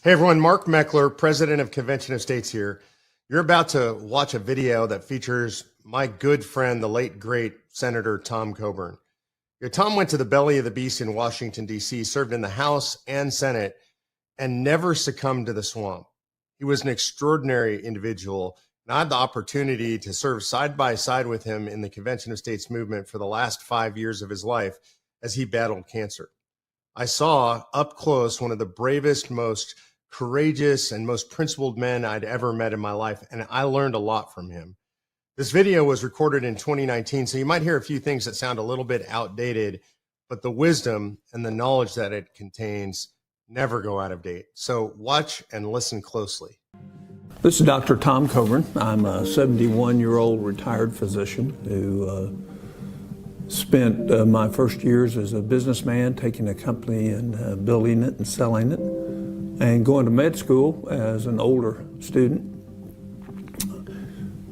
Hey everyone, Mark Meckler, president of Convention of States here. You're about to watch a video that features my good friend, the late great Senator Tom Coburn. Tom went to the belly of the beast in Washington, D.C., served in the House and Senate, and never succumbed to the swamp. He was an extraordinary individual, and I had the opportunity to serve side by side with him in the Convention of States movement for the last 5 years of his life as he battled cancer. I saw up close one of the bravest, most courageous, and most principled men I'd ever met in my life, and I learned a lot from him. This video was recorded in 2019, so you might hear a few things that sound a little bit outdated, but the wisdom and the knowledge that it contains never go out of date. So watch and listen closely. This is Dr. Tom Coburn. I'm a 71-year-old retired physician who spent my first years as a businessman, taking a company and building it and selling it, and going to med school as an older student.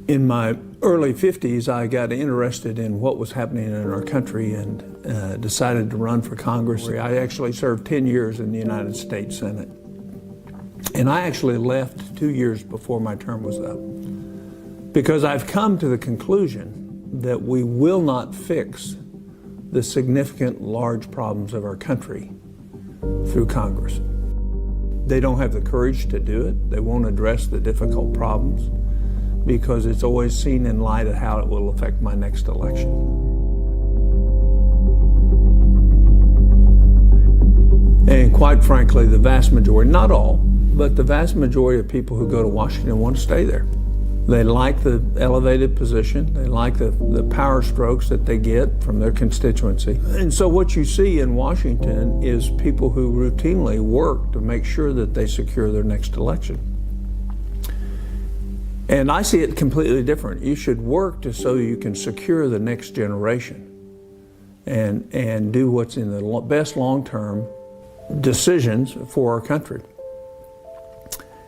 In my early 50s, I got interested in what was happening in our country and decided to run for Congress. I actually served 10 years in the United States Senate. And I actually left 2 years before my term was up, because I've come to the conclusion that we will not fix the significant large problems of our country through Congress. They don't have the courage to do it. They won't address the difficult problems because it's always seen in light of how it will affect my next election. And quite frankly, the vast majority, not all, but the vast majority of people who go to Washington want to stay there. They like the elevated position. They like the power strokes that they get from their constituency. And so what you see in Washington is people who routinely work to make sure that they secure their next election. And I see it completely different. You should work so you can secure the next generation and do what's in the best long-term decisions for our country.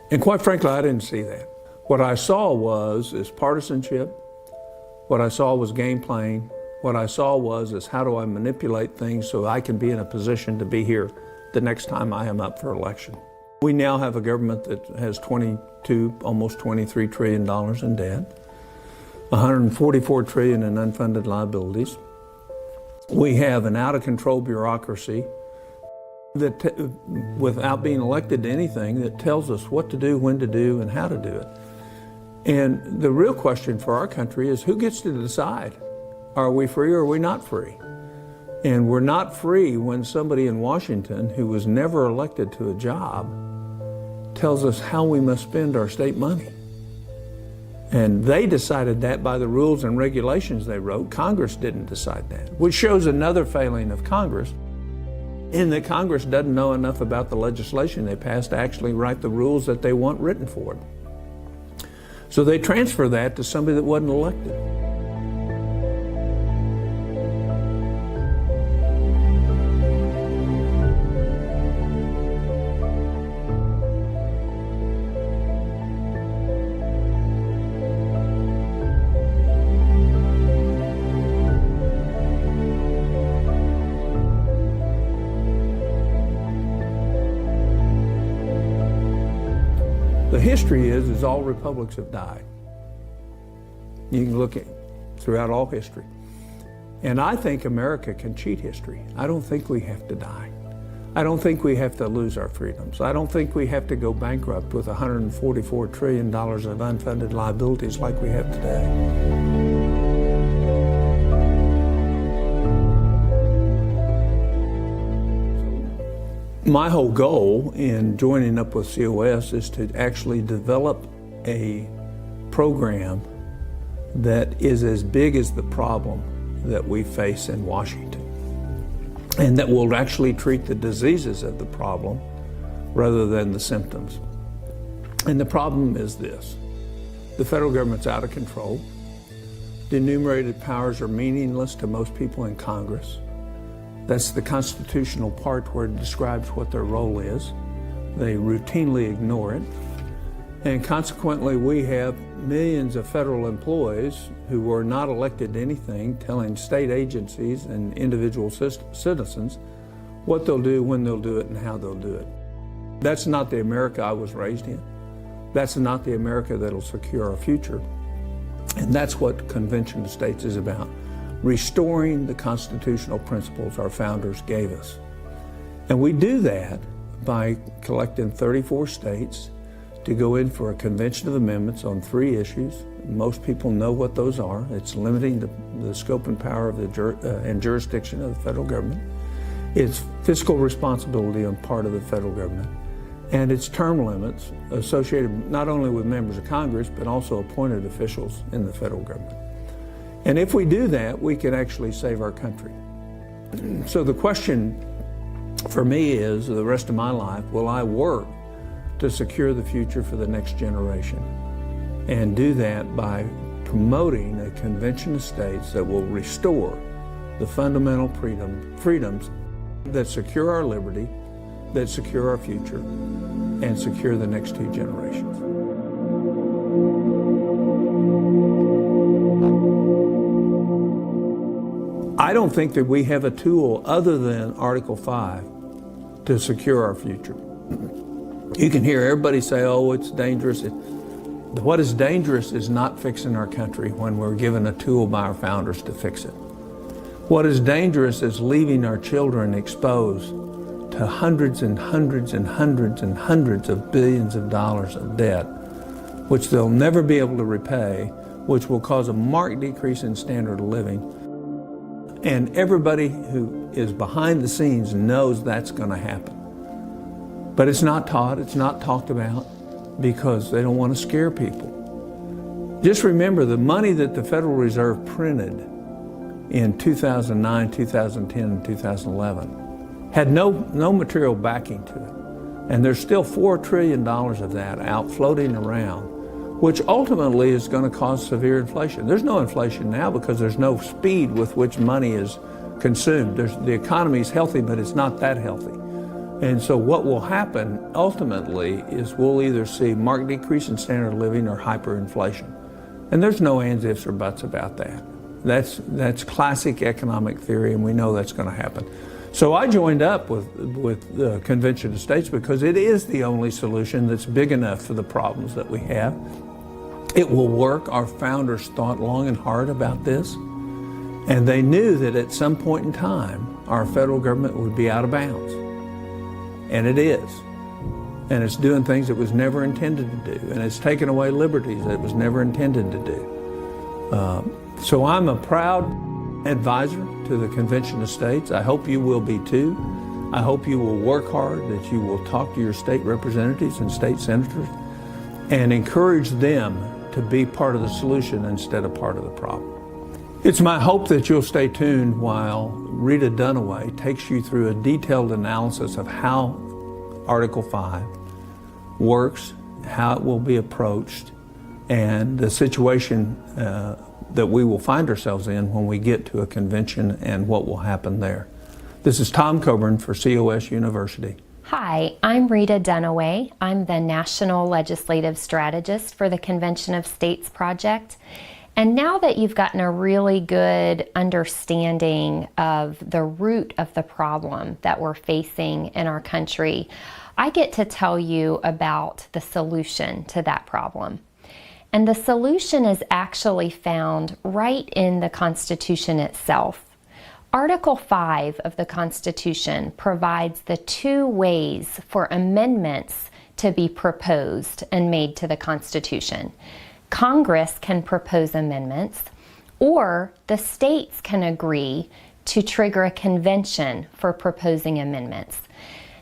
And quite frankly, I didn't see that. What I saw is partisanship. What I saw was game playing. What I saw is how do I manipulate things so I can be in a position to be here the next time I am up for election. We now have a government that has almost $23 trillion in debt, $144 trillion in unfunded liabilities. We have an out-of-control bureaucracy that, without being elected to anything, that tells us what to do, when to do, and how to do it. And the real question for our country is who gets to decide? Are we free or are we not free? And we're not free when somebody in Washington who was never elected to a job tells us how we must spend our state money. And they decided that by the rules and regulations they wrote. Congress didn't decide that, which shows another failing of Congress, in that Congress doesn't know enough about the legislation they passed to actually write the rules that they want written for it. So they transfer that to somebody that wasn't elected. The history is all republics have died. You can look at throughout all history. And I think America can cheat history. I don't think we have to die. I don't think we have to lose our freedoms. I don't think we have to go bankrupt with $144 trillion of unfunded liabilities like we have today. My whole goal in joining up with COS is to actually develop a program that is as big as the problem that we face in Washington, and that will actually treat the diseases of the problem rather than the symptoms. And the problem is this: the federal government's out of control. The enumerated powers are meaningless to most people in Congress. That's the constitutional part where it describes what their role is. They routinely ignore it. And consequently, we have millions of federal employees who are not elected to anything telling state agencies and individual citizens what they'll do, when they'll do it, and how they'll do it. That's not the America I was raised in. That's not the America that'll secure our future. And that's what Convention of States is about, restoring the constitutional principles our founders gave us. And we do that by collecting 34 states to go in for a convention of amendments on 3 issues. Most people know what those are. It's limiting the scope and power of and jurisdiction of the federal government. It's fiscal responsibility on part of the federal government. And it's term limits associated not only with members of Congress, but also appointed officials in the federal government. And if we do that, we can actually save our country. So the question for me is, the rest of my life, will I work to secure the future for the next generation? And do that by promoting a convention of states that will restore the fundamental freedoms that secure our liberty, that secure our future, and secure the next 2 generations. I don't think that we have a tool other than Article 5 to secure our future. You can hear everybody say, oh, it's dangerous. What is dangerous is not fixing our country when we're given a tool by our founders to fix it. What is dangerous is leaving our children exposed to hundreds and hundreds and hundreds and hundreds of billions of dollars of debt, which they'll never be able to repay, which will cause a marked decrease in standard of living. And everybody who is behind the scenes knows that's going to happen. But it's not taught, it's not talked about, because they don't want to scare people. Just remember, the money that the Federal Reserve printed in 2009, 2010, and 2011 had no material backing to it. And there's still $4 trillion of that out floating around, which ultimately is going to cause severe inflation. There's no inflation now because there's no speed with which money is consumed. The economy is healthy, but it's not that healthy. And so what will happen ultimately is we'll either see marked decrease in standard of living or hyperinflation. And there's no ands, ifs, or buts about that. That's classic economic theory, and we know that's going to happen. So I joined up with the Convention of States because it is the only solution that's big enough for the problems that we have. It will work. Our founders thought long and hard about this, and they knew that at some point in time, our federal government would be out of bounds. And it is. And it's doing things it was never intended to do, and it's taking away liberties that it was never intended to do. So I'm a proud advisor to the Convention of States. I hope you will be too. I hope you will work hard, that you will talk to your state representatives and state senators and encourage them to be part of the solution instead of part of the problem. It's my hope that you'll stay tuned while Rita Dunaway takes you through a detailed analysis of how Article 5 works, how it will be approached, and the situation that we will find ourselves in when we get to a convention and what will happen there. This is Tom Coburn for COS University. Hi, I'm Rita Dunaway. I'm the National Legislative Strategist for the Convention of States Project. And now that you've gotten a really good understanding of the root of the problem that we're facing in our country, I get to tell you about the solution to that problem. And the solution is actually found right in the Constitution itself. Article 5 of the Constitution provides the 2 ways for amendments to be proposed and made to the Constitution. Congress can propose amendments, or the states can agree to trigger a convention for proposing amendments.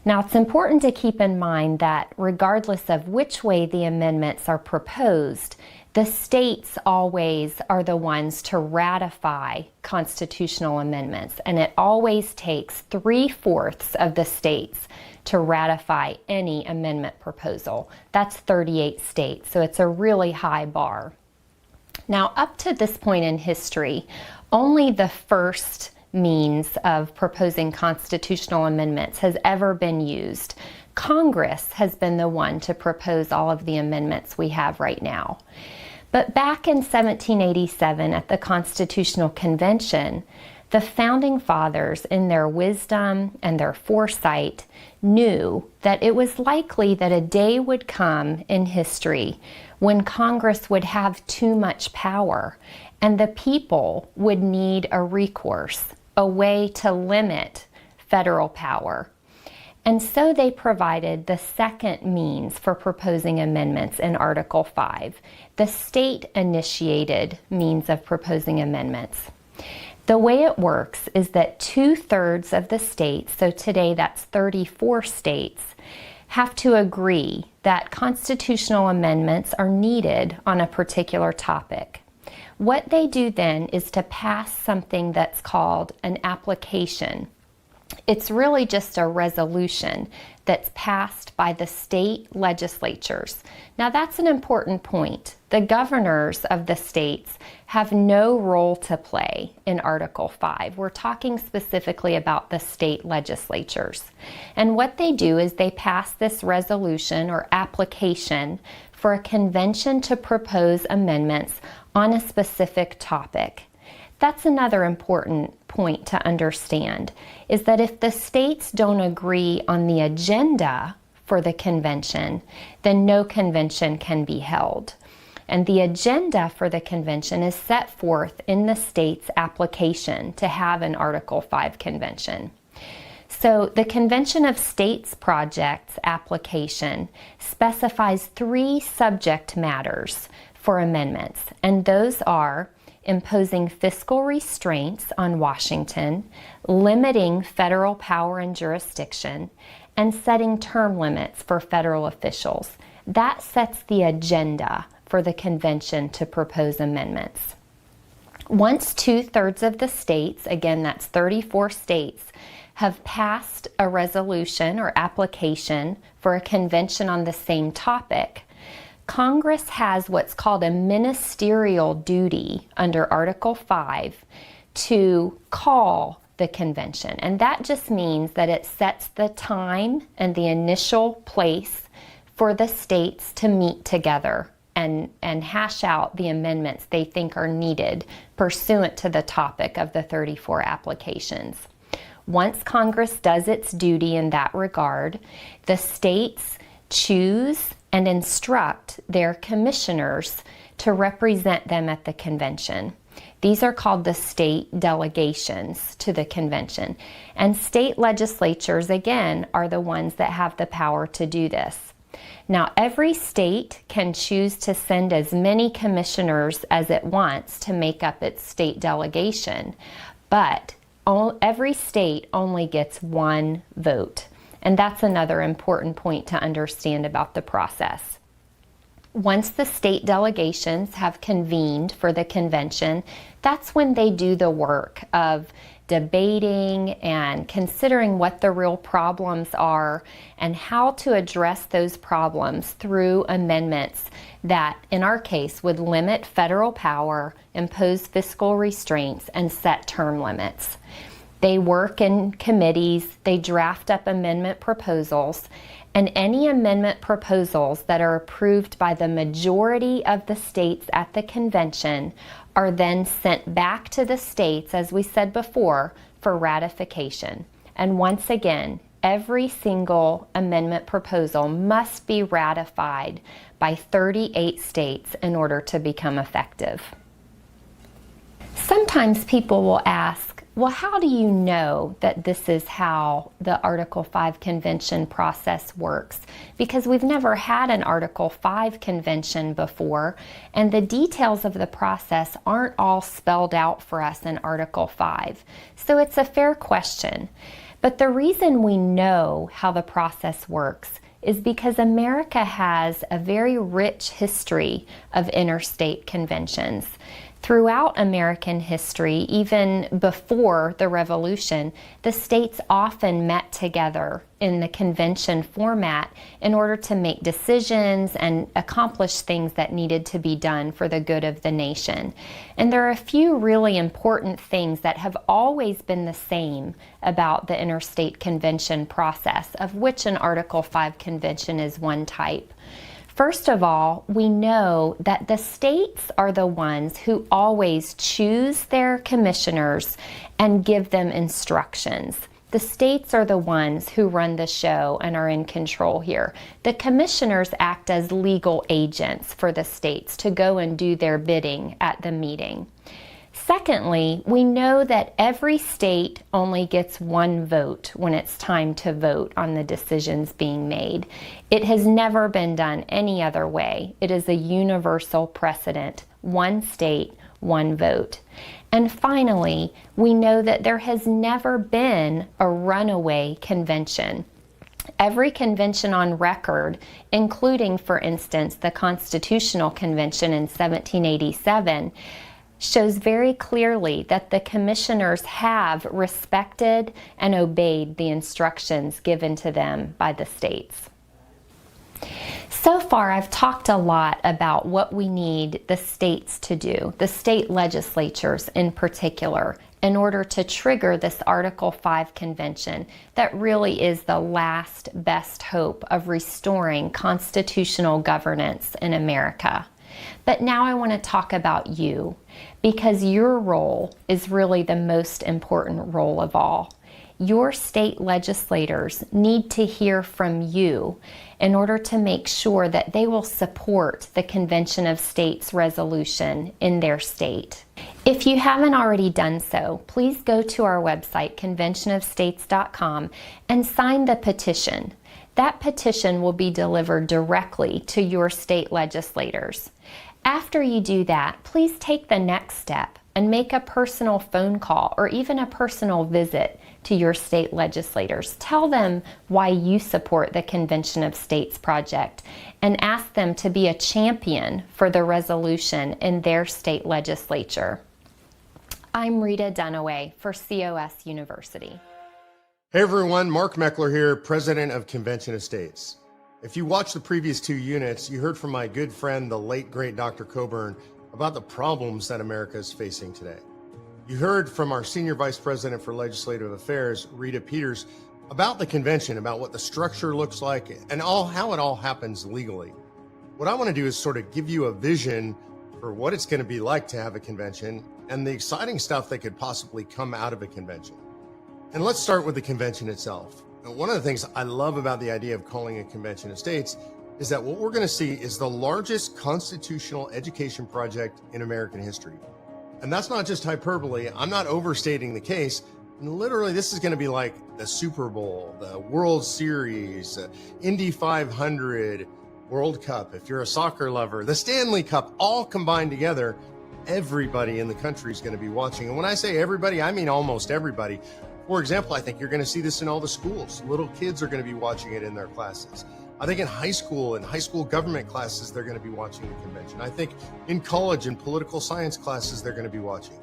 Now, it's important to keep in mind that regardless of which way the amendments are proposed, the states always are the ones to ratify constitutional amendments, and it always takes 3/4 of the states to ratify any amendment proposal. That's 38 states, so it's a really high bar. Now, up to this point in history, only the first means of proposing constitutional amendments has ever been used. Congress has been the one to propose all of the amendments we have right now. But back in 1787 at the Constitutional Convention, the Founding Fathers, in their wisdom and their foresight, knew that it was likely that a day would come in history when Congress would have too much power and the people would need a recourse, a way to limit federal power. And so they provided the second means for proposing amendments in Article 5, the state-initiated means of proposing amendments. The way it works is that 2/3 of the states, so today that's 34 states, have to agree that constitutional amendments are needed on a particular topic. What they do then is to pass something that's called an application. It's really just a resolution that's passed by the state legislatures. Now that's an important point. The governors of the states have no role to play in Article 5. We're talking specifically about the state legislatures. And what they do is they pass this resolution or application for a convention to propose amendments on a specific topic. That's another important point to understand, is that if the states don't agree on the agenda for the convention, then no convention can be held. And the agenda for the convention is set forth in the state's application to have an Article 5 convention. So the Convention of States Projects application specifies 3 subject matters for amendments, and those are imposing fiscal restraints on Washington, limiting federal power and jurisdiction, and setting term limits for federal officials. That sets the agenda for the convention to propose amendments. Once 2/3 of the states, again that's 34 states, have passed a resolution or application for a convention on the same topic, Congress has what's called a ministerial duty under Article 5 to call the convention. And that just means that it sets the time and the initial place for the states to meet together and hash out the amendments they think are needed pursuant to the topic of the 34 applications. Once Congress does its duty in that regard, the states choose and instruct their commissioners to represent them at the convention. These are called the state delegations to the convention. And state legislatures, again, are the ones that have the power to do this. Now, every state can choose to send as many commissioners as it wants to make up its state delegation, but every state only gets 1 vote. And that's another important point to understand about the process. Once the state delegations have convened for the convention, that's when they do the work of debating and considering what the real problems are and how to address those problems through amendments that, in our case, would limit federal power, impose fiscal restraints, and set term limits. They work in committees, they draft up amendment proposals, and any amendment proposals that are approved by the majority of the states at the convention are then sent back to the states, as we said before, for ratification. And once again, every single amendment proposal must be ratified by 38 states in order to become effective. Sometimes people will ask, well, how do you know that this is how the Article 5 convention process works? Because we've never had an Article 5 convention before, and the details of the process aren't all spelled out for us in Article 5. So it's a fair question. But the reason we know how the process works is because America has a very rich history of interstate conventions. Throughout American history, even before the Revolution, the states often met together in the convention format in order to make decisions and accomplish things that needed to be done for the good of the nation. And there are a few really important things that have always been the same about the interstate convention process, of which an Article 5 convention is one type. First of all, we know that the states are the ones who always choose their commissioners and give them instructions. The states are the ones who run the show and are in control here. The commissioners act as legal agents for the states to go and do their bidding at the meeting. Secondly, we know that every state only gets one vote when it's time to vote on the decisions being made. It has never been done any other way. It is a universal precedent. One state, one vote. And finally, we know that there has never been a runaway convention. Every convention on record, including, for instance, the Constitutional Convention in 1787, shows very clearly that the commissioners have respected and obeyed the instructions given to them by the states. So far, I've talked a lot about what we need the states to do, the state legislatures in particular, in order to trigger this Article 5 convention that really is the last best hope of restoring constitutional governance in America. But now I want to talk about you, because your role is really the most important role of all. Your state legislators need to hear from you in order to make sure that they will support the Convention of States resolution in their state. If you haven't already done so, please go to our website, conventionofstates.com, and sign the petition. That petition will be delivered directly to your state legislators. After you do that, please take the next step and make a personal phone call or even a personal visit to your state legislators. Tell them why you support the Convention of States project and ask them to be a champion for the resolution in their state legislature. I'm Rita Dunaway for COS University. Hey everyone, Mark Meckler here, President of Convention of States. If you watched the previous 2 units, you heard from my good friend, the late great Dr. Coburn, about the problems that America is facing today. You heard from our Senior Vice President for Legislative Affairs, Rita Peters, about the convention, about what the structure looks like, and how it all happens legally. What I want to do is sort of give you a vision for what it's going to be like to have a convention and the exciting stuff that could possibly come out of a convention. And let's start with the convention itself. Now, one of the things I love about the idea of calling a convention of states is that what we're going to see is the largest constitutional education project in American history. And that's not just hyperbole. I'm not overstating the case. And literally, this is going to be like the Super Bowl, the World Series, Indy 500, World Cup, if you're a soccer lover, the Stanley Cup, all combined together. Everybody in the country is going to be watching. And when I say everybody, I mean almost everybody. For example, I think you're going to see this in all the schools. Little kids are going to be watching it in their classes. I think in high school and high school government classes, they're going to be watching the convention. I think in college and political science classes, they're going to be watching.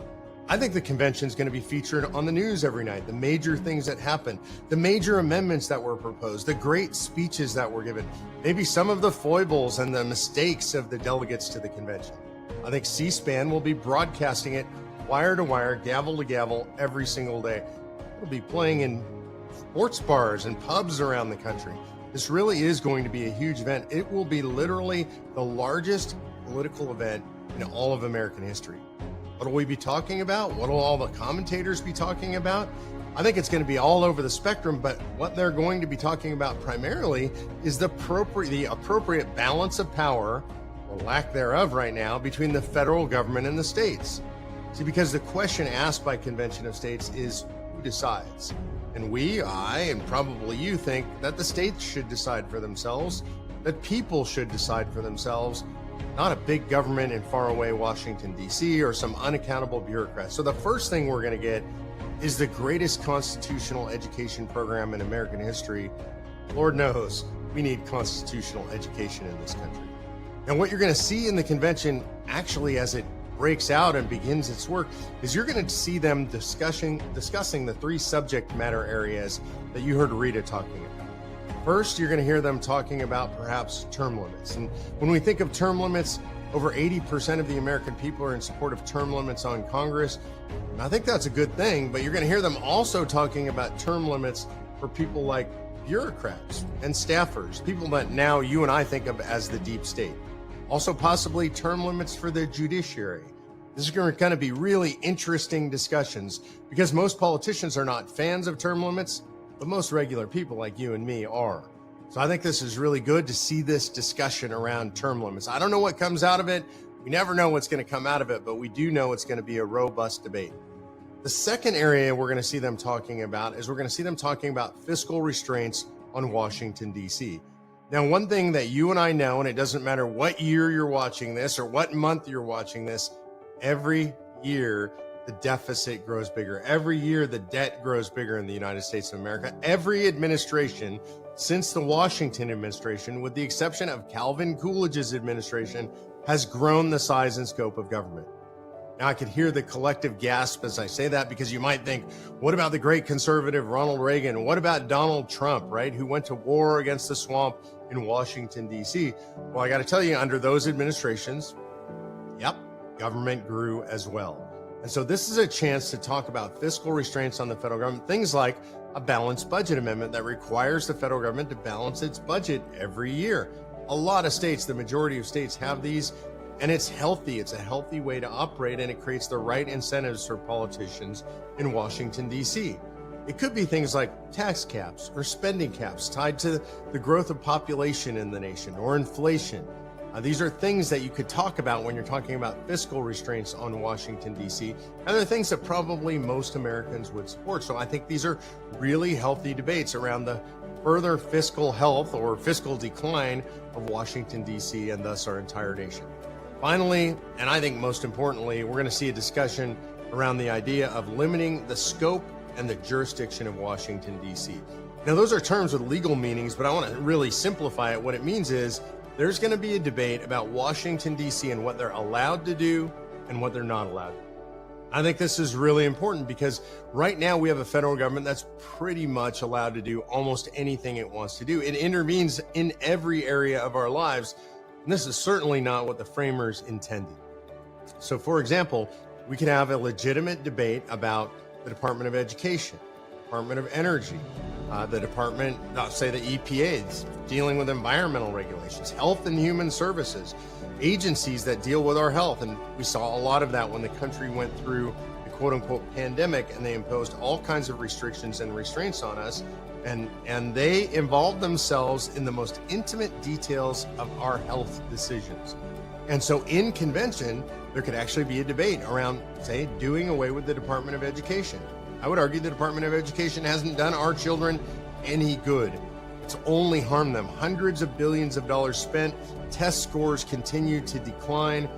I think the convention is going to be featured on the news every night, the major things that happen, the major amendments that were proposed, the great speeches that were given, maybe some of the foibles and the mistakes of the delegates to the convention. I think C-SPAN will be broadcasting it wire to wire, gavel to gavel every single day. It'll be playing in sports bars and pubs around the country. This really is going to be a huge event. It will be literally the largest political event in all of American history. What will we be talking about? What will all the commentators be talking about? I think it's going to be all over the spectrum, but what they're going to be talking about primarily is the appropriate balance of power, or lack thereof right now, between the federal government and the states. See, because the question asked by Convention of States is, who decides? And I, and probably you, think that the states should decide for themselves, that people should decide for themselves, not a big government in faraway Washington, D.C., or some unaccountable bureaucrat. So the first thing we're going to get is the greatest constitutional education program in American history. Lord knows we need constitutional education in this country. And what you're going to see in the convention, actually, as it breaks out and begins its work, is you're going to see them discussing the 3 subject matter areas that you heard Rita talking about. First, you're going to hear them talking about perhaps term limits. And when we think of term limits, over 80% of the American people are in support of term limits on Congress. And I think that's a good thing, but you're going to hear them also talking about term limits for people like bureaucrats and staffers, people that now you and I think of as the deep state. Also possibly term limits for the judiciary, This is going to be really interesting discussions because most politicians are not fans of term limits, but most regular people like you and me are. So I think this is really good to see this discussion around term limits. I don't know what comes out of it. We never know what's going to come out of it, but we do know it's going to be a robust debate. The second area we're going to see them talking about is we're going to see them talking about fiscal restraints on Washington, D.C. Now, one thing that you and I know, and it doesn't matter what year you're watching this or what month you're watching this, every year the deficit grows bigger. Every year the debt grows bigger in the United States of America. Every administration since the Washington administration, with the exception of Calvin Coolidge's administration, has grown the size and scope of government. Now, I could hear the collective gasp as I say that, because you might think, what about the great conservative Ronald Reagan? What about Donald Trump, right, who went to war against the swamp in Washington, D.C.? Well, I got to tell you, under those administrations, yep, government grew as well. And so this is a chance to talk about fiscal restraints on the federal government, things like a balanced budget amendment that requires the federal government to balance its budget every year. A lot of states, the majority of states, have these, and it's healthy. It's a healthy way to operate, and it creates the right incentives for politicians in Washington, D.C. It could be things like tax caps or spending caps tied to the growth of population in the nation or inflation. These are things that you could talk about when you're talking about fiscal restraints on Washington, D.C., and they're things that probably most Americans would support. So I think these are really healthy debates around the further fiscal health or fiscal decline of Washington, D.C., and thus our entire nation. Finally, and I think most importantly, we're going to see a discussion around the idea of limiting the scope and the jurisdiction of Washington, D.C. Now, those are terms with legal meanings, but I want to really simplify it. What it means is there's going to be a debate about Washington, D.C. and what they're allowed to do and what they're not allowed to do. I think this is really important because right now we have a federal government that's pretty much allowed to do almost anything it wants to do. It intervenes in every area of our lives, and this is certainly not what the framers intended. So, for example, we could have a legitimate debate about the Department of Education, Department of Energy, the department, say the EPA, is dealing with environmental regulations, health and human services, agencies that deal with our health. And we saw a lot of that when the country went through the quote unquote pandemic, and they imposed all kinds of restrictions and restraints on us. And they involved themselves in the most intimate details of our health decisions. And so in convention, there could actually be a debate around, say, doing away with the Department of Education. I would argue the Department of Education hasn't done our children any good. It's only harmed them. Hundreds of billions of dollars spent, test scores continue to decline.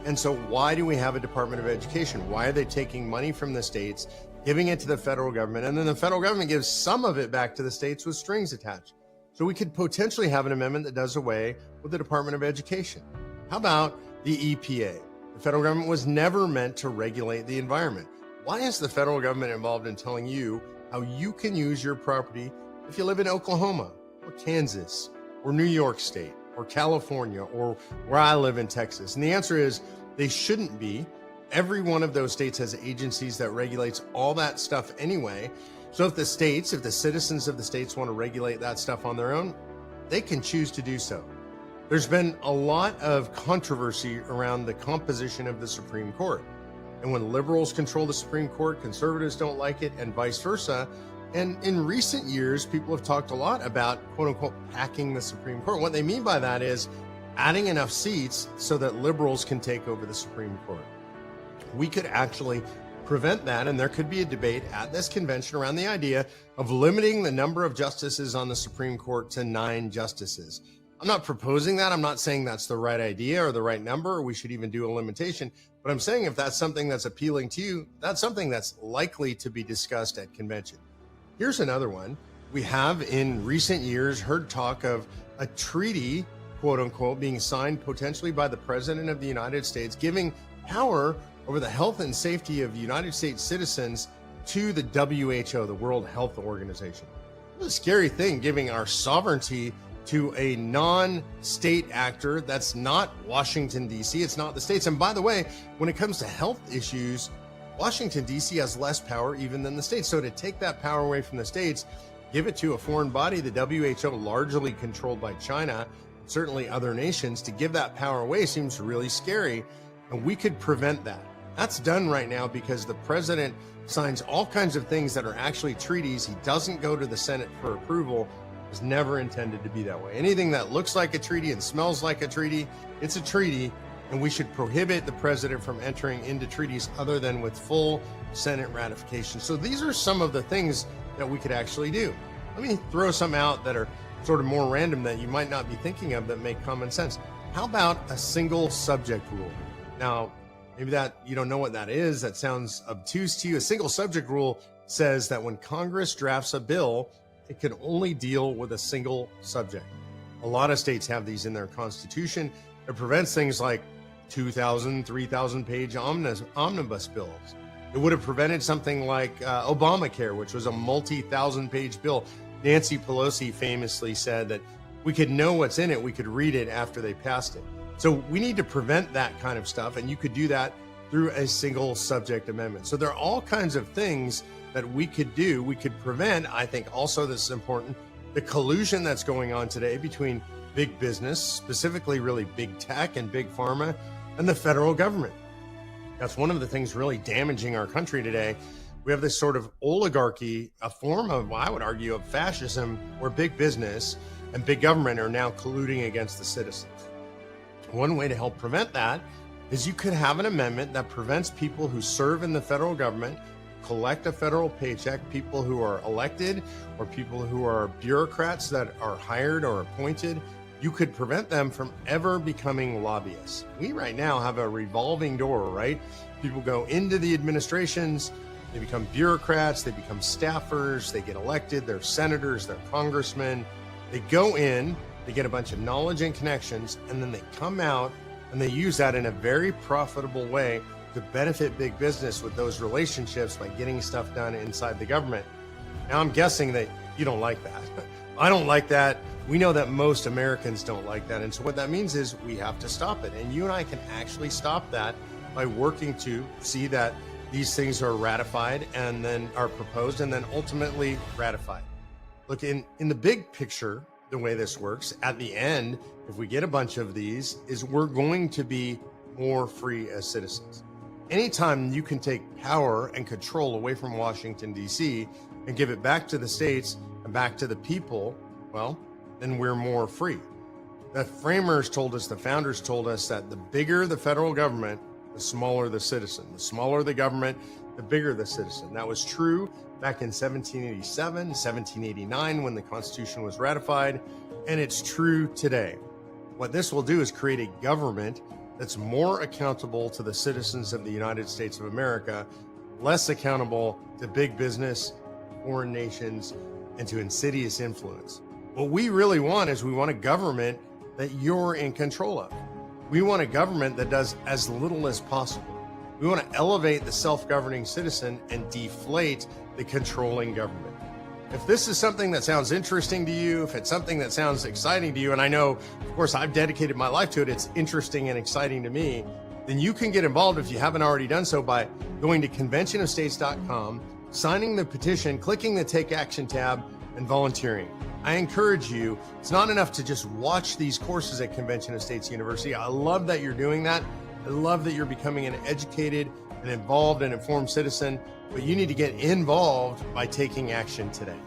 And so why do we have a Department of Education? Why are they taking money from the states, giving it to the federal government, and then the federal government gives some of it back to the states with strings attached? So we could potentially have an amendment that does away with the Department of Education. How about the EPA? The federal government was never meant to regulate the environment. Why is the federal government involved in telling you how you can use your property if you live in Oklahoma or Kansas or New York State or California or where I live in Texas? And the answer is they shouldn't be. Every one of those states has agencies that regulates all that stuff anyway. So if the citizens of the states want to regulate that stuff on their own, they can choose to do so. There's been a lot of controversy around the composition of the Supreme Court. And when liberals control the Supreme Court, conservatives don't like it, and vice versa. And in recent years, people have talked a lot about, quote unquote, packing the Supreme Court. What they mean by that is adding enough seats so that liberals can take over the Supreme Court. We could actually prevent that, and there could be a debate at this convention around the idea of limiting the number of justices on the Supreme Court to 9 justices. I'm not proposing that. I'm not saying that's the right idea or the right number, or we should even do a limitation. But I'm saying if that's something that's appealing to you, that's something that's likely to be discussed at convention. Here's another one. We have in recent years heard talk of a treaty, quote unquote, being signed potentially by the President of the United States, giving power over the health and safety of United States citizens to the WHO, the World Health Organization. It's a scary thing, giving our sovereignty to a non-state actor that's not Washington, D.C. It's not the states. And by the way, when it comes to health issues, Washington, D.C. has less power even than the states. So to take that power away from the states, give it to a foreign body, the WHO, largely controlled by China, certainly other nations, to give that power away seems really scary. And we could prevent that. That's done right now because the president signs all kinds of things that are actually treaties. He doesn't go to the Senate for approval. It's never intended to be that way. Anything that looks like a treaty and smells like a treaty, it's a treaty, and we should prohibit the president from entering into treaties other than with full Senate ratification. So these are some of the things that we could actually do. Let me throw some out that are sort of more random that you might not be thinking of that make common sense. How about a single subject rule? Now, maybe that you don't know what that is. That sounds obtuse to you. A single subject rule says that when Congress drafts a bill, it can only deal with a single subject. A lot of states have these in their constitution. It prevents things like 2,000, 3,000 page omnibus bills. It would have prevented something like Obamacare, which was a multi-thousand page bill. Nancy Pelosi famously said that we could know what's in it, we could read it after they passed it. So we need to prevent that kind of stuff, and you could do that through a single subject amendment. So there are all kinds of things that we could do. We could prevent, I think also this is important, the collusion that's going on today between big business, specifically really big tech and big pharma, and the federal government. That's one of the things really damaging our country today. We have this sort of oligarchy, a form of, I would argue, of fascism, where big business and big government are now colluding against the citizens. One way to help prevent that is you could have an amendment that prevents people who serve in the federal government, collect a federal paycheck, people who are elected or people who are bureaucrats that are hired or appointed. You could prevent them from ever becoming lobbyists. We right now have a revolving door, right? People go into the administrations, they become bureaucrats, they become staffers, they get elected, they're senators, they're congressmen. They go in, they get a bunch of knowledge and connections, and then they come out and they use that in a very profitable way to benefit big business with those relationships by getting stuff done inside the government. Now, I'm guessing that you don't like that. I don't like that. We know that most Americans don't like that. And so what that means is we have to stop it. And you and I can actually stop that by working to see that these things are ratified and then are proposed and then ultimately ratified. Look, in the big picture, the way this works, at the end, if we get a bunch of these, is we're going to be more free as citizens. Anytime you can take power and control away from Washington, D.C., and give it back to the states and back to the people, well, then we're more free. The framers told us, the founders told us that the bigger the federal government, the smaller the citizen. The smaller the government, the bigger the citizen. That was true back in 1787, 1789, when the Constitution was ratified, and it's true today. What this will do is create a government that's more accountable to the citizens of the United States of America, less accountable to big business, foreign nations, and to insidious influence. What we really want is we want a government that you're in control of. We want a government that does as little as possible. We want to elevate the self-governing citizen and deflate the controlling government. If this is something that sounds interesting to you, if it's something that sounds exciting to you, and I know, of course, I've dedicated my life to it, it's interesting and exciting to me, then you can get involved if you haven't already done so by going to conventionofstates.com, signing the petition, clicking the Take Action tab, and volunteering. I encourage you, it's not enough to just watch these courses at Convention of States University. I love that you're doing that. I love that you're becoming an educated and involved and informed citizen, but you need to get involved by taking action today.